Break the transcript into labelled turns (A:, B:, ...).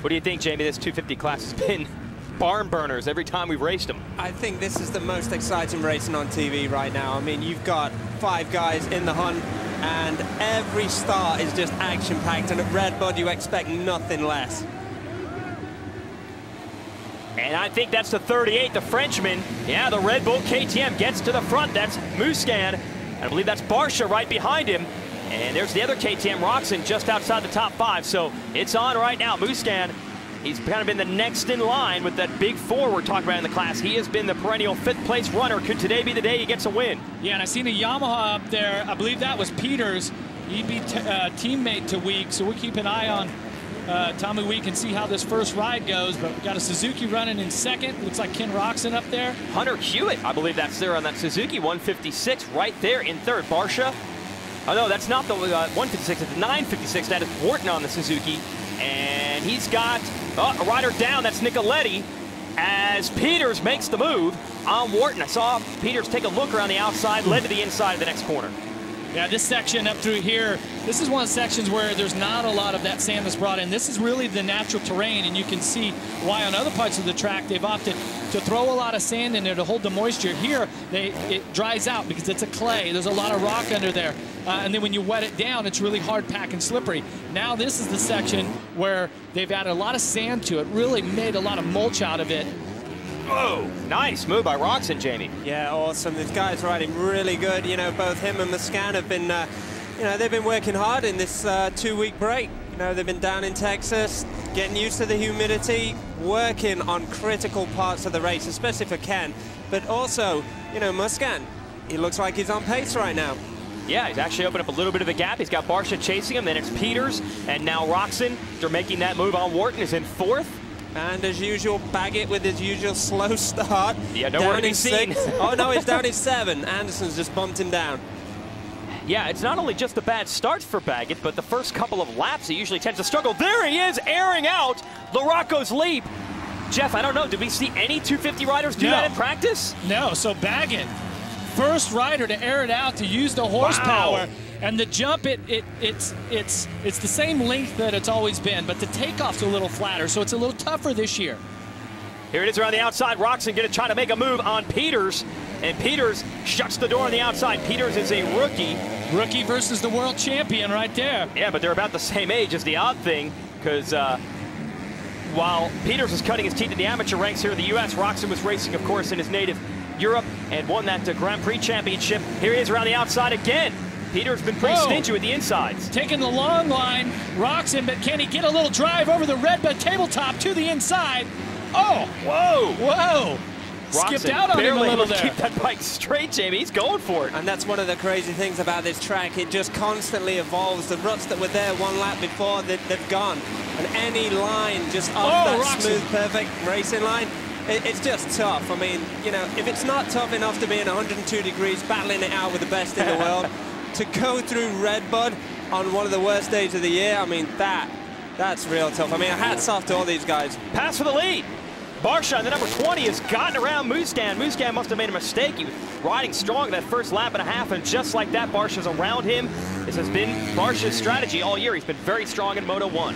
A: What do you think, Jamie? This 250 class has been barn burners every time we've raced them.
B: I think this is the most exciting racing on TV right now. I mean, you've got 5 guys in the hunt, and every start is just action-packed, and at RedBud you expect nothing less.
A: And I think that's the 38, the Frenchman. Yeah, the Red Bull KTM gets to the front. That's Musquin. I believe that's Barcia right behind him. And there's the other KTM, Roxon, just outside the top 5. So it's on right now. Musquin, he's kind of been the next in line with that big 4 we're talking about in the class. He has been the perennial 5th place runner. Could today be the day he gets a win?
C: Yeah, and I seen a Yamaha up there. I believe that was Peters. He'd be teammate to Week, so we'll keep an eye on Tommy Week and see how this first ride goes. But we've got a Suzuki running in second. Looks like Ken Roxon up there.
A: Hunter Hewitt, I believe that's there on that Suzuki 156 right there in third. Barcia. Oh, no, that's not the 156. It's the 956. That is Wharton on the Suzuki. And he's got a rider down. That's Nicoletti as Peters makes the move on Wharton. I saw Peters take a look around the outside, led to the inside of the next corner.
C: Yeah, this section up through here, this is one of the sections where there's not a lot of that sand that's brought in. This is really the natural terrain, and you can see why on other parts of the track they've opted to throw a lot of sand in there to hold the moisture. Here, it dries out because it's a clay. There's a lot of rock under there. And then when you wet it down, it's really hard packed and slippery. Now this is the section where they've added a lot of sand to it, really made a lot of mulch out of it.
A: Oh, nice move by Roxon, Jamie.
B: Yeah, awesome. This guy's riding really good. You know, both him and Musquin have been, you know, they've been working hard in this 2-week break. You know, they've been down in Texas, getting used to the humidity, working on critical parts of the race, especially for Ken. But also, you know, Musquin, he looks like he's on pace right now.
A: Yeah, he's actually opened up a little bit of a gap. He's got Barcia chasing him, then it's Peters, and now Roxon, they're making that move on Wharton, is in 4th.
B: And as usual, Baggett with his usual slow start.
A: Yeah, nowhere to be seen.
B: Oh no, he's down in 7. Anderson's just bumped him down.
A: Yeah, it's not only just the bad starts for Baggett, but the first couple of laps he usually tends to struggle. There he is, airing out Larocco's leap. Jeff, I don't know, did we see any 250 riders do that in practice?
C: No, so Baggett, first rider to air it out, to use the horsepower. Wow. And the jump, it's the same length that it's always been, but the takeoff's a little flatter, so it's a little tougher this year.
A: Here it is around the outside. Roxon going to try to make a move on Peters, and Peters shuts the door on the outside. Peters is a rookie.
C: Rookie versus the world champion right there.
A: Yeah, but they're about the same age is the odd thing, because while Peters was cutting his teeth in the amateur ranks here in the U.S., Roxon was racing, of course, in his native Europe and won that Grand Prix championship. Here he is around the outside again. Peter's been pretty stingy with the insides.
C: Taking the long line, Roxon, but can he get a little drive over the RedBud tabletop to the inside? Oh,
A: whoa,
C: whoa.
A: Roxon
C: skipped out on him a little there.
A: Keep that bike straight, Jamie. He's going for it.
B: And that's one of the crazy things about this track. It just constantly evolves. The ruts that were there 1 lap before, they've gone. And any line just off that
C: Roxon.
B: smooth, perfect racing line, it's just tough. I mean, you know, if it's not tough enough to be in 102 degrees, battling it out with the best in the world, to go through RedBud on one of the worst days of the year, I mean, that's real tough. I mean, hats off to all these guys.
A: Pass for the lead. Barcia, the number 20, has gotten around Musquin. Musquin must have made a mistake. He was riding strong that first lap and a half, and just like that, Barcia's around him. This has been Barcia's strategy all year. He's been very strong in Moto 1.